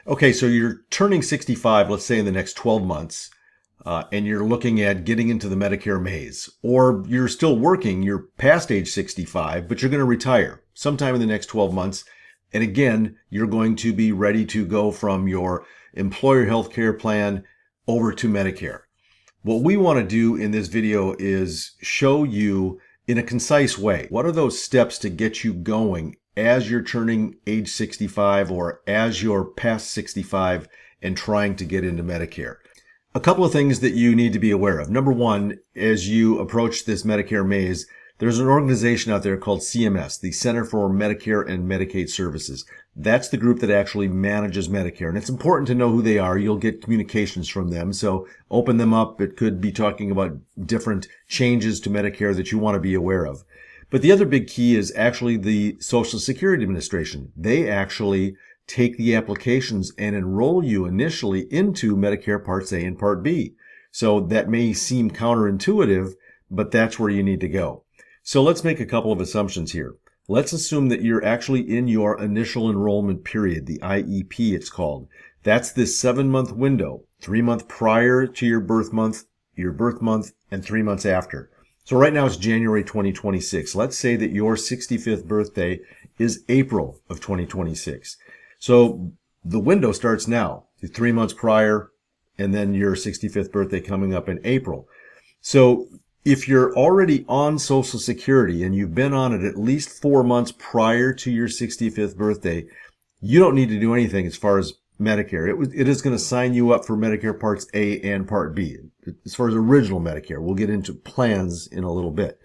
Okay, so you're turning 65, let's say in the next 12 months, and you're looking at getting into the Medicare maze. Or you're still working, you're past age 65, but you're going to retire sometime in the next 12 months. And again, you're going to be ready to go from your employer health care plan over to Medicare. What we want to do in this video is show you in a concise way, what are those steps to get you going as you're turning age 65 or as you're past 65 and trying to get into Medicare. A couple of things that you need to be aware of. Number one, as you approach this Medicare maze, there's an organization out there called CMS, the Center for Medicare and Medicaid Services. That's the group that actually manages Medicare. And it's important to know who they are. You'll get communications from them. So open them up. It could be talking about different changes to Medicare that you want to be aware of. But the other big key is actually the Social Security Administration. They actually take the applications and enroll you initially into Medicare Parts A and Part B. So that may seem counterintuitive, but that's where you need to go. So let's make a couple of assumptions here. Let's assume that you're actually in your initial enrollment period, the IEP it's called. That's this 7-month window, 3 months prior to your birth month, and 3 months after. So right now it's January 2026. Let's say that your 65th birthday is April of 2026. So the window starts now, 3 months prior, and then your 65th birthday coming up in April. So if you're already on Social Security and you've been on it at least 4 months prior to your 65th birthday, you don't need to do anything as far as Medicare. It is going to sign you up for Medicare Parts A and Part B. As far as original Medicare, we'll get into plans in a little bit.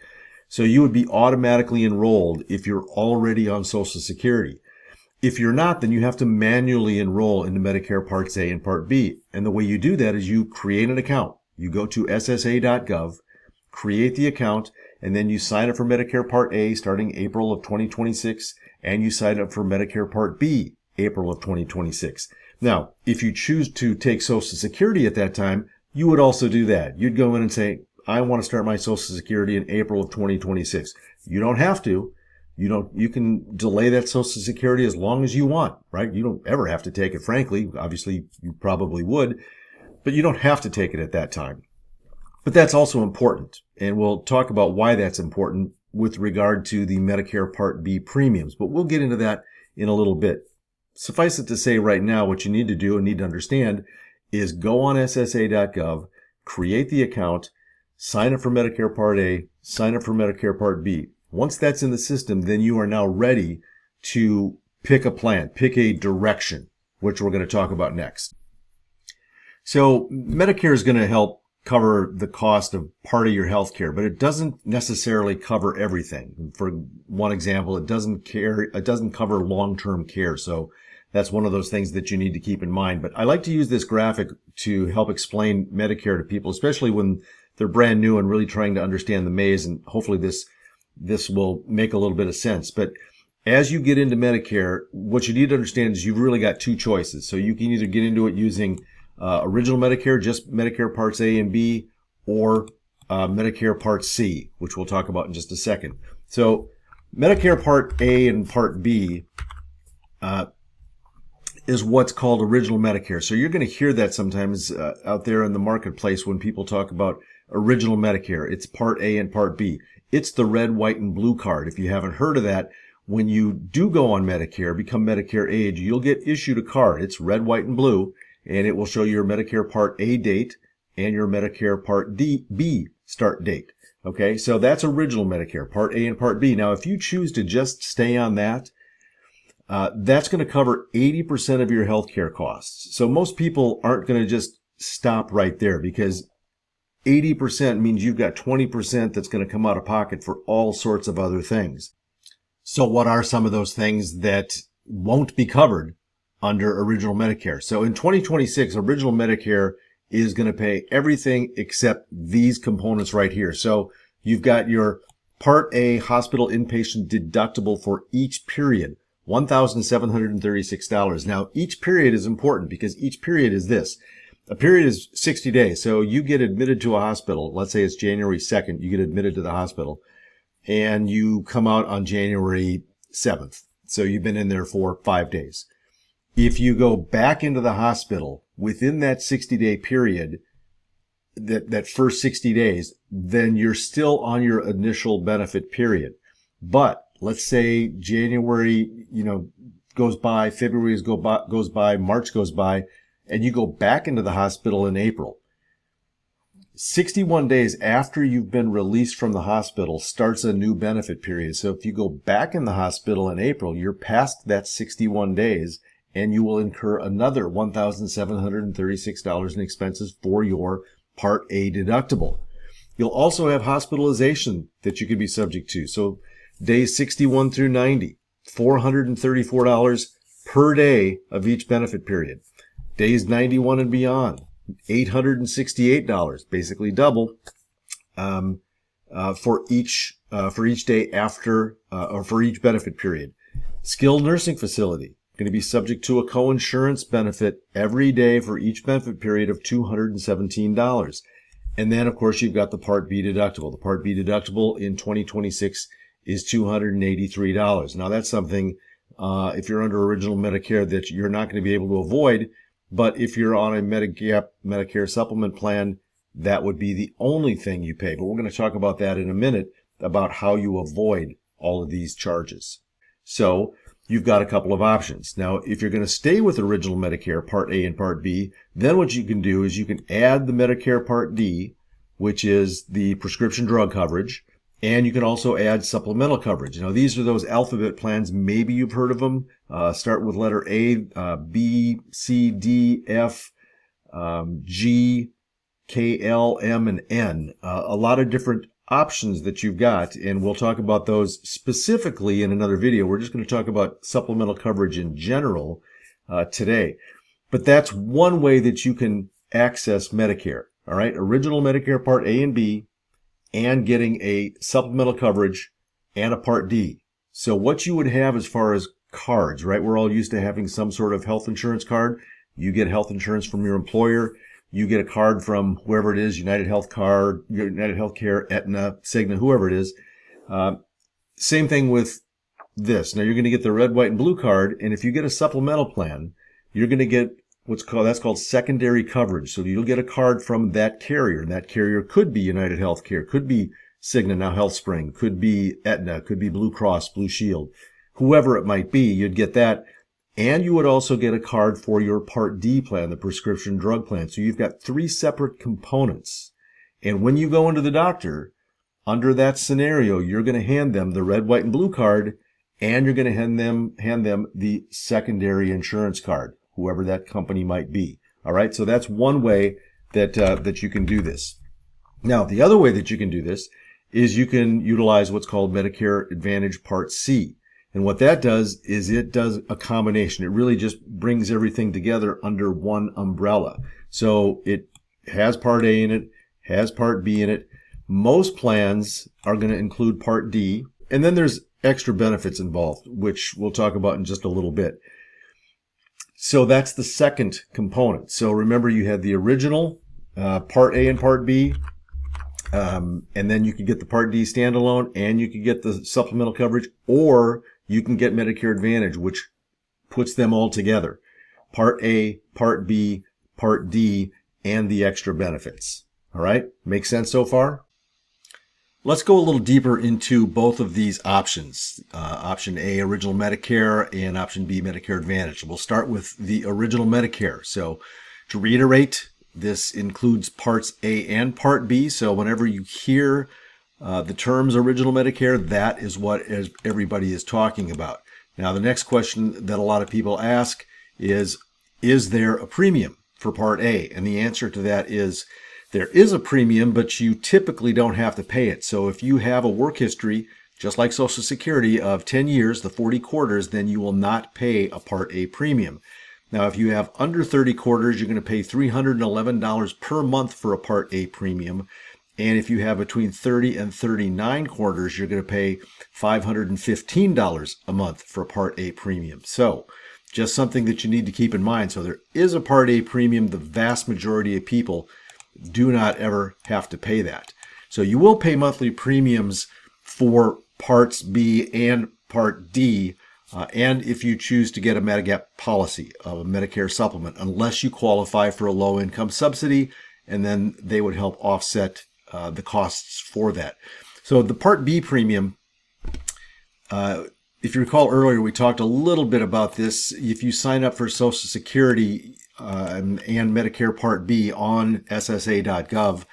So you would be automatically enrolled if you're already on Social Security. If you're not, then you have to manually enroll into Medicare Parts A and Part B. And the way you do that is you create an account. You go to ssa.gov, create the account, and then you sign up for Medicare Part A starting April of 2026, and you sign up for Medicare Part B April of 2026. Now, if you choose to take Social Security at that time, you would also do that. You'd go in and say, I want to start my Social Security in April of 2026. You don't have to. You can delay that Social Security as long as you want, right? You don't ever have to take it, frankly. Obviously, you probably would, but you don't have to take it at that time. But that's also important, and we'll talk about why that's important with regard to the Medicare Part B premiums, but we'll get into that in a little bit. Suffice it to say right now, what you need to do and need to understand is go on ssa.gov, create the account, sign up for Medicare Part A, sign up for Medicare Part B. Once that's in the system, then you are now ready to pick a plan, pick a direction, which we're going to talk about next. So Medicare is going to help cover the cost of part of your health care, but it doesn't necessarily cover everything. For one example, it doesn't cover long-term care. So that's one of those things that you need to keep in mind. But I like to use this graphic to help explain Medicare to people, especially when they're brand new and really trying to understand the maze. And hopefully this will make a little bit of sense. But as you get into Medicare, what you need to understand is you've really got two choices. So you can either get into it using original Medicare, just Medicare Parts A and B, or Medicare Part C, which we'll talk about in just a second. So Medicare Part A and Part B is what's called original Medicare. So you're going to hear that sometimes out there in the marketplace when people talk about original Medicare. It's Part A and Part B. It's the red, white, and blue card. If you haven't heard of that, when you do go on Medicare, become Medicare age, you'll get issued a card. It's red, white, and blue, and it will show your Medicare Part A date and your Medicare Part B start date. Okay, so that's original Medicare, Part A and Part B. Now, if you choose to just stay on that, that's going to cover 80% of your healthcare costs. So most people aren't going to just stop right there, because 80% means you've got 20% that's going to come out of pocket for all sorts of other things. So what are some of those things that won't be covered under original Medicare? So in 2026, original Medicare is going to pay everything except these components right here. So you've got your Part A hospital inpatient deductible for each period, $1,736. Now, each period is important because each period is this. A period is 60 days. So you get admitted to a hospital. Let's say it's January 2nd. You get admitted to the hospital and you come out on January 7th. So you've been in there for 5 days. If you go back into the hospital within that 60-day period, that first 60 days, then you're still on your initial benefit period. But let's say January, goes by, February goes by, March goes by, and you go back into the hospital in April. 61 days after you've been released from the hospital starts a new benefit period. So if you go back in the hospital in April, you're past that 61 days and you will incur another $1,736 in expenses for your Part A deductible. You'll also have hospitalization that you could be subject to. So days 61 through 90, $434 per day of each benefit period. Days 91 and beyond, $868, basically double, for each day after, or for each benefit period. Skilled nursing facility, going to be subject to a co-insurance benefit every day for each benefit period of $217. And then, of course, you've got the Part B deductible. The Part B deductible in 2026 is $283. Now, that's something, if you're under original Medicare, that you're not going to be able to avoid. But if you're on a Medicare supplement plan, that would be the only thing you pay. But we're going to talk about that in a minute, about how you avoid all of these charges. So you've got a couple of options. Now, if you're going to stay with original Medicare, Part A and Part B, then what you can do is you can add the Medicare Part D, which is the prescription drug coverage, and you can also add supplemental coverage. Now, these are those alphabet plans. Maybe you've heard of them. Start with letter A, B, C, D, F, G, K, L, M, and N. A lot of different options that you've got, and we'll talk about those specifically in another video. We're just going to talk about supplemental coverage in general today. But that's one way that you can access Medicare. All right, original Medicare Part A and B, and getting a supplemental coverage and a Part D. So what you would have as far as cards, right? We're all used to having some sort of health insurance card. You get health insurance from your employer. You get a card from whoever it is, United Healthcare, Aetna, Cigna, whoever it is. Same thing with this. Now you're going to get the red, white, and blue card, and if you get a supplemental plan, you're going to get that's called secondary coverage. So you'll get a card from that carrier, and that carrier could be United Healthcare, could be Cigna, now HealthSpring, could be Aetna, could be Blue Cross, Blue Shield, whoever it might be. You'd get that. And you would also get a card for your Part D plan, the prescription drug plan. So you've got three separate components. And when you go into the doctor, under that scenario, you're going to hand them the red, white, and blue card, and you're going to hand them the secondary insurance card, whoever that company might be. All right, so that's one way that you can do this. Now, the other way that you can do this is you can utilize what's called Medicare Advantage Part C. And what that does is it does a combination. It really just brings everything together under one umbrella. So it has Part A in it, has Part B in it. Most plans are going to include Part D, and then there's extra benefits involved, which we'll talk about in just a little bit. So that's the second component. So remember, you had the original Part A and Part B, and then you could get the Part D standalone, and you could get the supplemental coverage, or you can get Medicare Advantage, which puts them all together. Part A, Part B, Part D, and the extra benefits. All right? Make sense so far? Let's go a little deeper into both of these options. Option A, original Medicare, and option B, Medicare Advantage. We'll start with the original Medicare. So to reiterate, this includes Parts A and Part B. So whenever you hear the terms original Medicare, that is what everybody is talking about. Now, the next question that a lot of people ask is there a premium for Part A? And the answer to that is there is a premium, but you typically don't have to pay it. So if you have a work history, just like Social Security, of 10 years, the 40 quarters, then you will not pay a Part A premium. Now, if you have under 30 quarters, you're going to pay $311 per month for a Part A premium. And if you have between 30 and 39 quarters, you're going to pay $515 a month for a Part A premium. So just something that you need to keep in mind. So there is a Part A premium. The vast majority of people do not ever have to pay that. So you will pay monthly premiums for Parts B and Part D and if you choose to get a Medigap policy, a Medicare supplement, unless you qualify for a low-income subsidy, and then they would help offset the costs for that. So the Part B premium, if you recall earlier, we talked a little bit about this. If you sign up for Social Security and Medicare Part B on ssa.gov,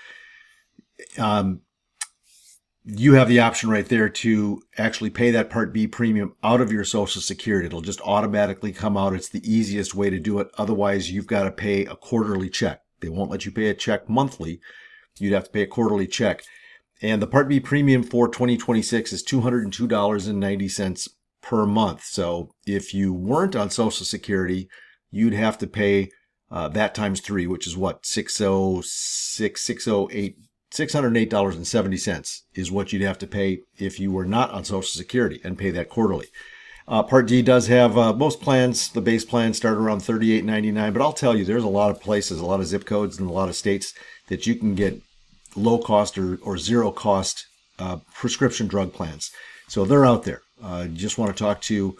you have the option right there to actually pay that Part B premium out of your Social Security. It'll just automatically come out. It's the easiest way to do it. Otherwise, you've got to pay a quarterly check. They won't let you pay a check monthly. You'd have to pay a quarterly check. And the Part B premium for 2026 is $202.90 per month. So if you weren't on Social Security, you'd have to pay that times 3, which is what, $608.70 is what you'd have to pay if you were not on Social Security, and pay that quarterly. Part D does have most plans. The base plans start around $38.99, but I'll tell you, there's a lot of places, a lot of zip codes, and a lot of states that you can get low cost or zero cost prescription drug plans. So they're out there. You just want to talk to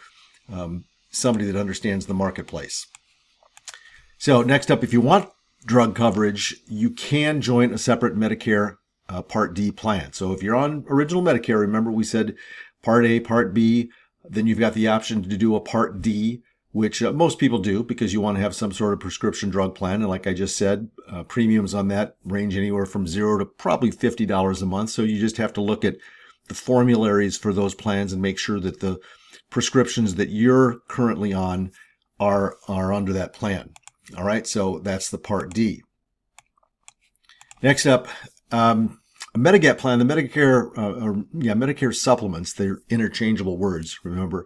somebody that understands the marketplace. So next up, if you want drug coverage, you can join a separate Medicare Part D plan. So if you're on original Medicare, remember we said Part A, Part B, then you've got the option to do a Part D, which most people do because you want to have some sort of prescription drug plan. And like I just said, premiums on that range anywhere from $0 to probably $50 a month. So you just have to look at the formularies for those plans and make sure that the prescriptions that you're currently on are under that plan. All right, so that's the Part D. Next up, a Medigap plan, the Medicare Supplements, they're interchangeable words, remember.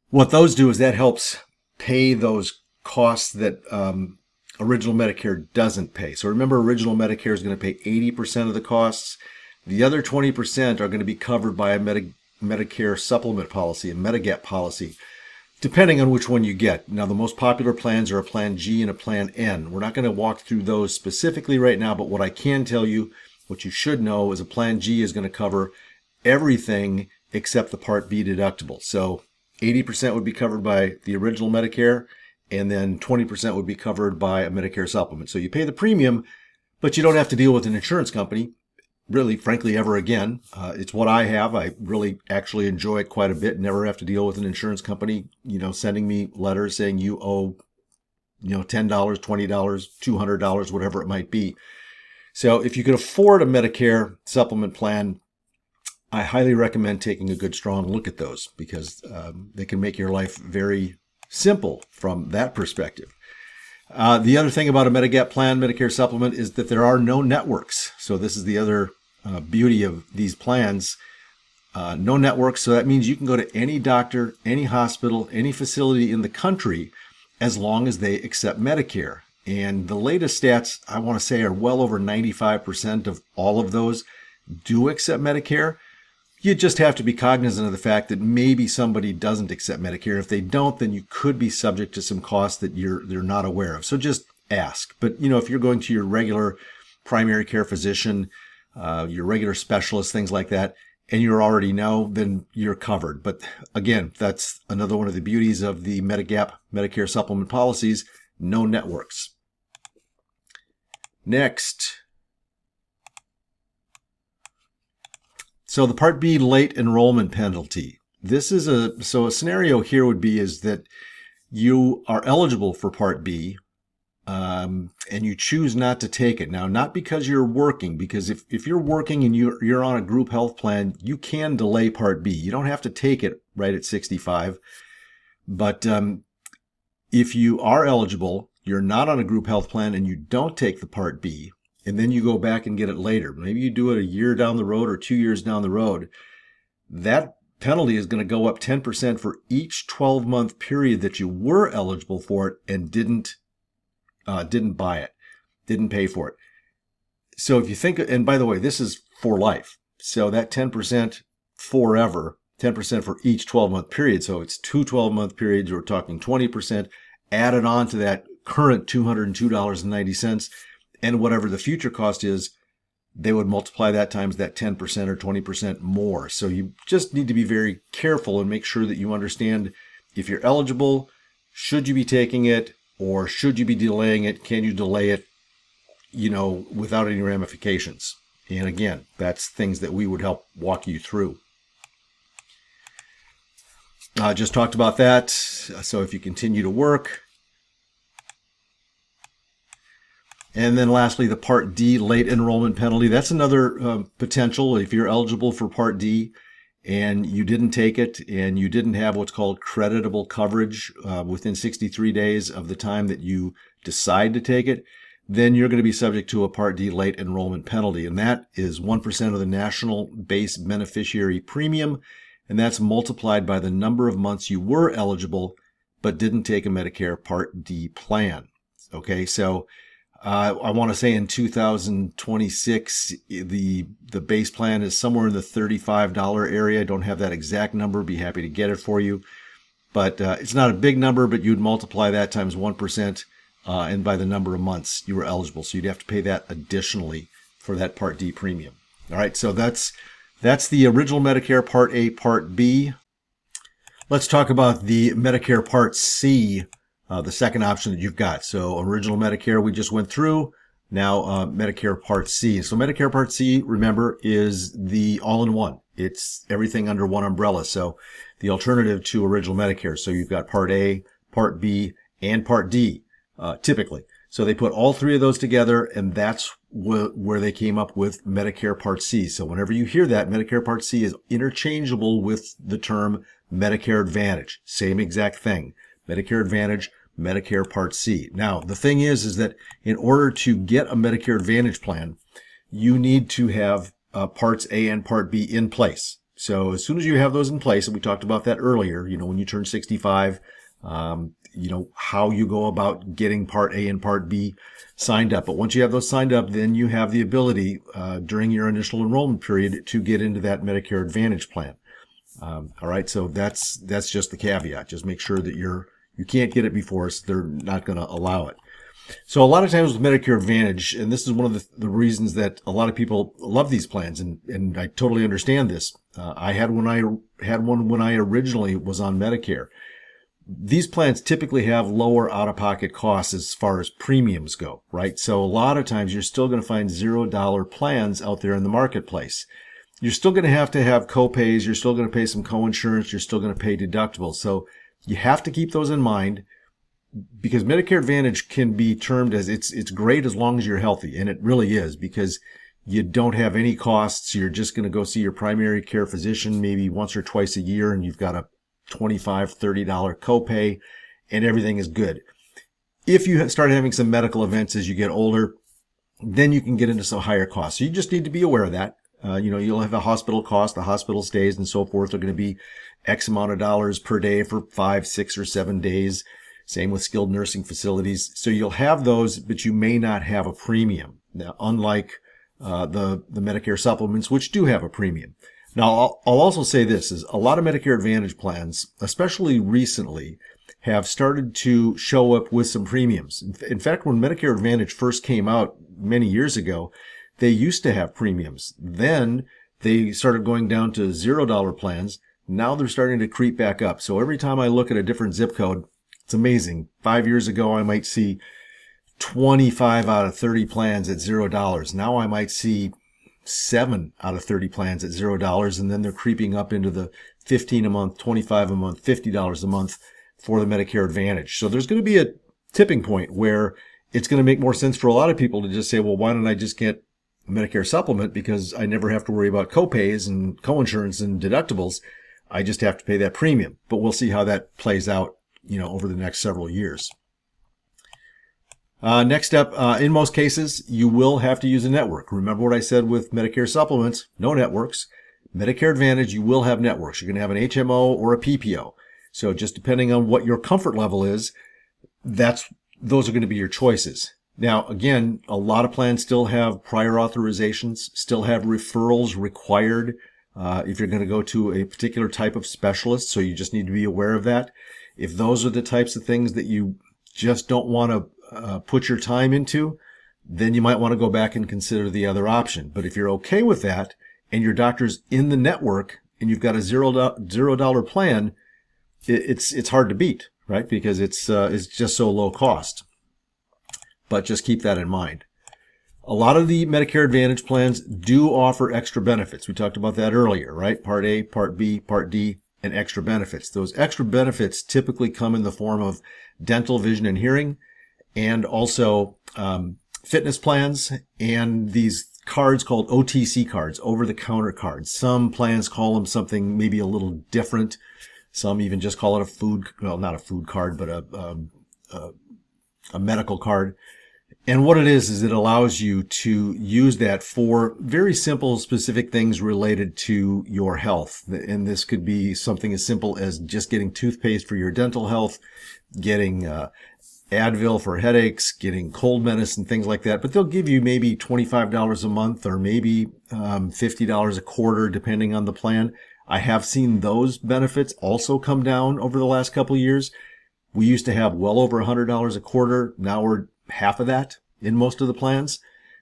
What those do is that helps pay those costs that original Medicare doesn't pay. So remember, original Medicare is going to pay 80% of the costs. The other 20% are going to be covered by a Medicare Supplement policy, a Medigap policy, depending on which one you get. Now, the most popular plans are a Plan G and a Plan N. We're not going to walk through those specifically right now, but what I can tell you, what you should know, is a Plan G is going to cover everything except the Part B deductible. So 80% would be covered by the original Medicare, and then 20% would be covered by a Medicare supplement. So you pay the premium, but you don't have to deal with an insurance company, really, frankly, ever again. It's what I have. I really actually enjoy it quite a bit. Never have to deal with an insurance company, sending me letters saying you owe, $10, $20, $200, whatever it might be. So if you can afford a Medicare supplement plan, I highly recommend taking a good, strong look at those, because they can make your life very simple from that perspective. The other thing about a Medigap plan, Medicare supplement, is that there are no networks. So this is the other beauty of these plans. No networks. So that means you can go to any doctor, any hospital, any facility in the country, as long as they accept Medicare. And the latest stats, I want to say, are well over 95% of all of those do accept Medicare. You just have to be cognizant of the fact that maybe somebody doesn't accept Medicare. If they don't, then you could be subject to some costs that they're not aware of. So just ask. But if you're going to your regular primary care physician, your regular specialist, things like that, and you already know, then you're covered. But again, that's another one of the beauties of the Medigap Medicare supplement policies: no networks. Next. So the Part B late enrollment penalty. This is a scenario here would be is that you are eligible for Part B, and you choose not to take it. Now, not because you're working, because if you're working and you're on a group health plan, you can delay Part B. You don't have to take it right at 65. But if you are eligible, you're not on a group health plan, and you don't take the Part B, and then you go back and get it later, maybe you do it a year down the road or 2 years down the road, that penalty is going to go up 10% for each 12-month period that you were eligible for it and didn't buy it, didn't pay for it. So if you think, and by the way, this is for life. So that 10% forever, 10% for each 12-month period. So it's 2 12-month periods. We're talking 20% added on to that current $202.90. And whatever the future cost is, they would multiply that times that 10% or 20% more. So you just need to be very careful and make sure that you understand if you're eligible, should you be taking it, or should you be delaying it? Can you delay it, without any ramifications? And again, that's things that we would help walk you through. Just talked about that. So if you continue to work. And then lastly, the Part D late enrollment penalty. That's another potential. If you're eligible for Part D and you didn't take it and you didn't have what's called creditable coverage within 63 days of the time that you decide to take it, then you're going to be subject to a Part D late enrollment penalty. And that is 1% of the national base beneficiary premium. And that's multiplied by the number of months you were eligible but didn't take a Medicare Part D plan. Okay, so I want to say in 2026, the base plan is somewhere in the $35 area. I don't have that exact number. Be happy to get it for you. But it's not a big number, but you'd multiply that times 1% and by the number of months you were eligible. So you'd have to pay that additionally for that Part D premium. All right, so that's the original Medicare Part A, Part B. Let's talk about the Medicare Part C. The second option that you've got. So original Medicare we just went through. Now Medicare Part C. So Medicare Part C, remember, is the all-in-one. It's everything under one umbrella. So the alternative to original Medicare. So you've got Part A, Part B, and Part D, typically. So they put all three of those together, and that's where they came up with Medicare Part C. So whenever you hear that, Medicare Part C is interchangeable with the term Medicare Advantage. Same exact thing. Medicare Advantage, Medicare Part C. Now, the thing is that in order to get a Medicare Advantage plan, you need to have Parts A and Part B in place. So as soon as you have those in place, and we talked about that earlier, when you turn 65, how you go about getting Part A and Part B signed up. But once you have those signed up, then you have the ability during your initial enrollment period to get into that Medicare Advantage plan. All right, so that's just the caveat. Just make sure that you can't get it before, so they're not going to allow it. So a lot of times with Medicare Advantage, and this is one of the reasons that a lot of people love these plans, and I totally understand this. I had one when I originally was on Medicare. These plans typically have lower out-of-pocket costs as far as premiums go, right? So a lot of times you're still going to find $0 plans out there in the marketplace. You're still going to have co-pays. You're still going to pay some co-insurance. You're still going to pay deductibles. So you have to keep those in mind, because Medicare Advantage can be termed as it's great as long as you're healthy. And it really is, because you don't have any costs. You're just going to go see your primary care physician maybe once or twice a year, and you've got a $25, $30 copay, and everything is good. If you start having some medical events as you get older, then you can get into some higher costs. So you just need to be aware of that. You'll have a hospital cost, the hospital stays and so forth are going to be X amount of dollars per day for 5, 6, or 7 days. Same with skilled nursing facilities. So you'll have those, but you may not have a premium. Now, unlike the Medicare Supplements, which do have a premium. Now, I'll also say this, is a lot of Medicare Advantage plans, especially recently, have started to show up with some premiums. In fact, when Medicare Advantage first came out many years ago, they used to have premiums. Then they started going down to $0 plans. Now they're starting to creep back up. So every time I look at a different zip code, it's amazing. 5 years ago, I might see 25 out of 30 plans at $0. Now I might see 7 out of 30 plans at $0, and then they're creeping up into the $15 a month, $25 a month, $50 a month for the Medicare Advantage. So there's going to be a tipping point where it's going to make more sense for a lot of people to just say, well, why don't I just get a Medicare supplement, because I never have to worry about copays and coinsurance and deductibles. I just have to pay that premium. But we'll see how that plays out, over the next several years. Next up, in most cases, you will have to use a network. Remember what I said with Medicare Supplements, no networks. Medicare Advantage, you will have networks. You're going to have an HMO or a PPO. So just depending on what your comfort level is, those are going to be your choices. Now, again, a lot of plans still have prior authorizations, still have referrals required if you're going to go to a particular type of specialist. So you just need to be aware of that. If those are the types of things that you just don't want to put your time into, then you might want to go back and consider the other option. But if you're okay with that and your doctor's in the network and you've got a $0 plan, it's hard to beat, right? Because it's just so low cost. But just keep that in mind. A lot of the Medicare Advantage plans do offer extra benefits. We talked about that earlier, right? Part A, Part B, Part D, and extra benefits. Those extra benefits typically come in the form of dental, vision, and hearing, and also fitness plans, and these cards called OTC cards, over-the-counter cards. Some plans call them something maybe a little different. Some even just call it a food, well, not a food card, but a medical card. And what it is it allows you to use that for very simple, specific things related to your health. And this could be something as simple as just getting toothpaste for your dental health, getting Advil for headaches, getting cold medicine, things like that. But they'll give you maybe $25 a month or maybe $50 a quarter, depending on the plan. I have seen those benefits also come down over the last couple of years. We used to have well over $100 a quarter. Now we're half of that in most of the plans.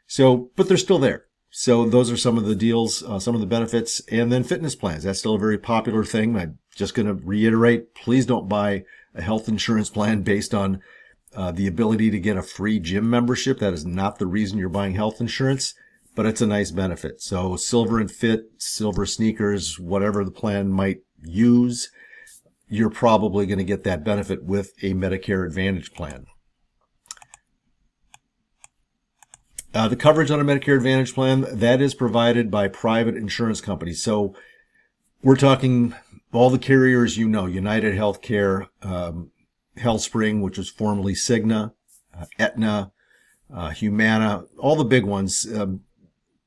So, but they're still there. So those are some of the deals, some of the benefits. And then fitness plans. That's still a very popular thing. I'm just going to reiterate, please don't buy a health insurance plan based on the ability to get a free gym membership. That is not the reason you're buying health insurance, but it's a nice benefit. So Silver and Fit, Silver sneakers, whatever the plan might use, you're probably going to get that benefit with a Medicare Advantage plan. The coverage on a Medicare Advantage plan, that is provided by private insurance companies. So we're talking all the carriers, you know, United Healthcare, HealthSpring, which was formerly Cigna, Aetna, Humana, all the big ones.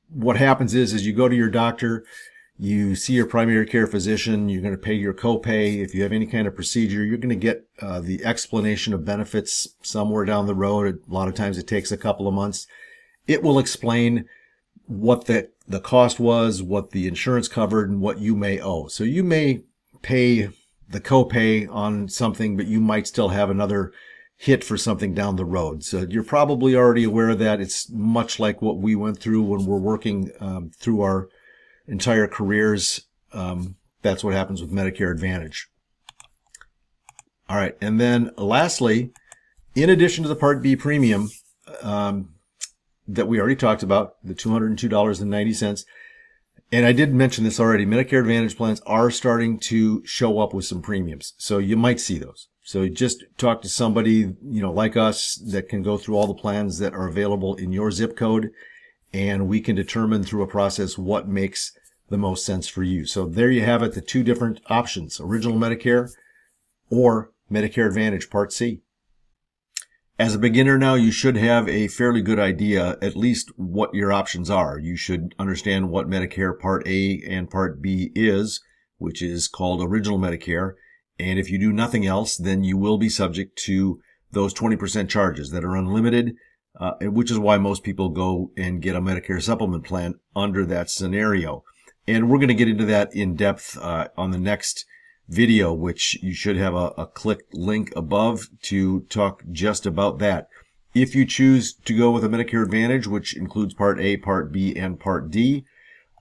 What happens is you go to your doctor, you see your primary care physician, you're going to pay your copay. If you have any kind of procedure, you're going to get the explanation of benefits somewhere down the road. A lot of times it takes a couple of months. It will explain what the cost was, what the insurance covered, and what you may owe. So you may pay the copay on something, but you might still have another hit for something down the road. So you're probably already aware of that. It's much like what we went through when we're working through our entire careers. That's what happens with Medicare Advantage. All right. And then lastly, in addition to the Part B premium, that we already talked about, the $202.90. And I did mention this already. Medicare Advantage plans are starting to show up with some premiums. So you might see those. So just talk to somebody, like us that can go through all the plans that are available in your zip code. And we can determine through a process what makes the most sense for you. So there you have it, the two different options, Original Medicare or Medicare Advantage Part C. As a beginner now, you should have a fairly good idea, at least what your options are. You should understand what Medicare Part A and Part B is, which is called Original Medicare. And if you do nothing else, then you will be subject to those 20% charges that are unlimited, which is why most people go and get a Medicare Supplement plan under that scenario. And we're going to get into that in depth on the next video, which you should have a clicked link above to talk just about that. If you choose to go with a Medicare Advantage, which includes Part A, Part B, and Part D,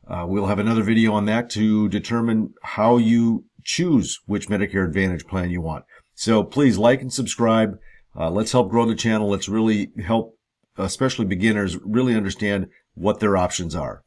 we'll have another video on that to determine how you choose which Medicare Advantage plan you want. So please like and subscribe. Let's help grow the channel. Let's really help, especially beginners, really understand what their options are.